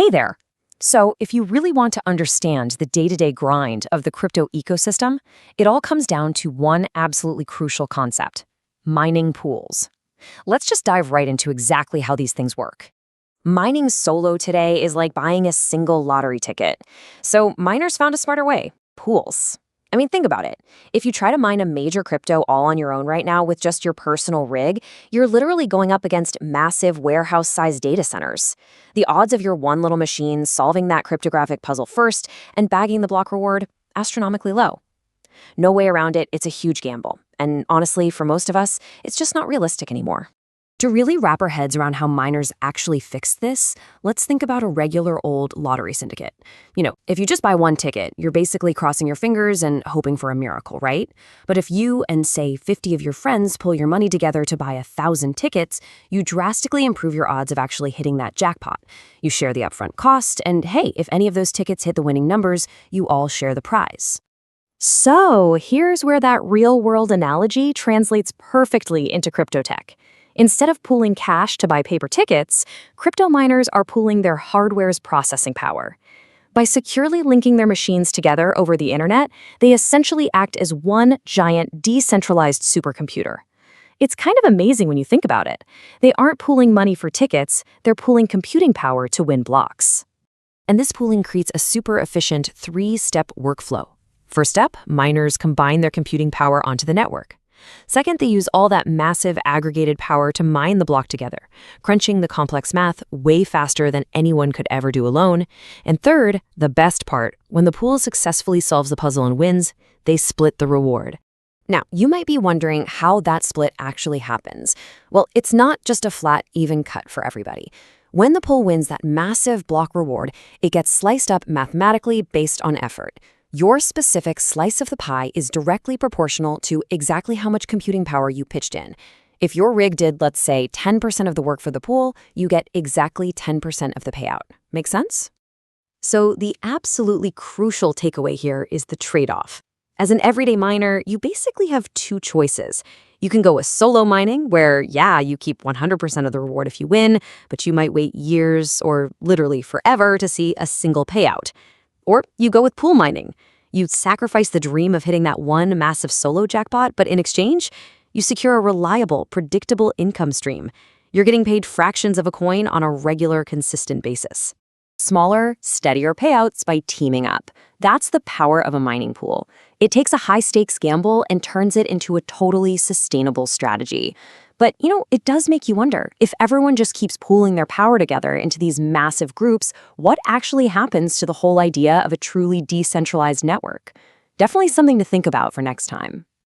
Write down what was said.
Hey there! So, if you really want to understand the day-to-day grind of the crypto ecosystem, it all comes down to one absolutely crucial concept: mining pools. Let's just dive right into exactly how these things work. Mining solo today is like buying a single lottery ticket. So, miners found a smarter way: pools. I mean, think about it. If you try to mine a major crypto all on your own right now with just your personal rig, you're literally going up against massive warehouse-sized data centers. The odds of your one little machine solving that cryptographic puzzle first and bagging the block reward, astronomically low. No way around it, it's a huge gamble. And honestly, for most of us, it's just not realistic anymore. To really wrap our heads around how miners actually fix this, let's think about a regular old lottery syndicate. If you just buy one ticket, you're basically crossing your fingers and hoping for a miracle, right? But if you and, say, 50 of your friends pull your money together to buy 1,000 tickets, you drastically improve your odds of actually hitting that jackpot. You share the upfront cost, and hey, if any of those tickets hit the winning numbers, you all share the prize. So here's where that real-world analogy translates perfectly into crypto tech. Instead of pooling cash to buy paper tickets, crypto miners are pooling their hardware's processing power. By securely linking their machines together over the internet, they essentially act as one giant decentralized supercomputer. It's kind of amazing when you think about it. They aren't pooling money for tickets, they're pooling computing power to win blocks. And this pooling creates a super efficient 3-step workflow. First step, miners combine their computing power onto the network. Second, they use all that massive aggregated power to mine the block together, crunching the complex math way faster than anyone could ever do alone. And third, the best part, when the pool successfully solves the puzzle and wins, they split the reward. Now, you might be wondering how that split actually happens. Well, it's not just a flat, even cut for everybody. When the pool wins that massive block reward, it gets sliced up mathematically based on effort. Your specific slice of the pie is directly proportional to exactly how much computing power you pitched in. If your rig did, let's say, 10% of the work for the pool, you get exactly 10% of the payout. Make sense? So the absolutely crucial takeaway here is the trade-off. As an everyday miner, you basically have two choices. You can go with solo mining, where, yeah, you keep 100% of the reward if you win, but you might wait years or literally forever to see a single payout. Or you go with pool mining. You sacrifice the dream of hitting that one massive solo jackpot, but in exchange, you secure a reliable, predictable income stream. You're getting paid fractions of a coin on a regular, consistent basis. Smaller, steadier payouts by teaming up. That's the power of a mining pool. It takes a high-stakes gamble and turns it into a totally sustainable strategy. But, it does make you wonder, if everyone just keeps pooling their power together into these massive groups, what actually happens to the whole idea of a truly decentralized network? Definitely something to think about for next time.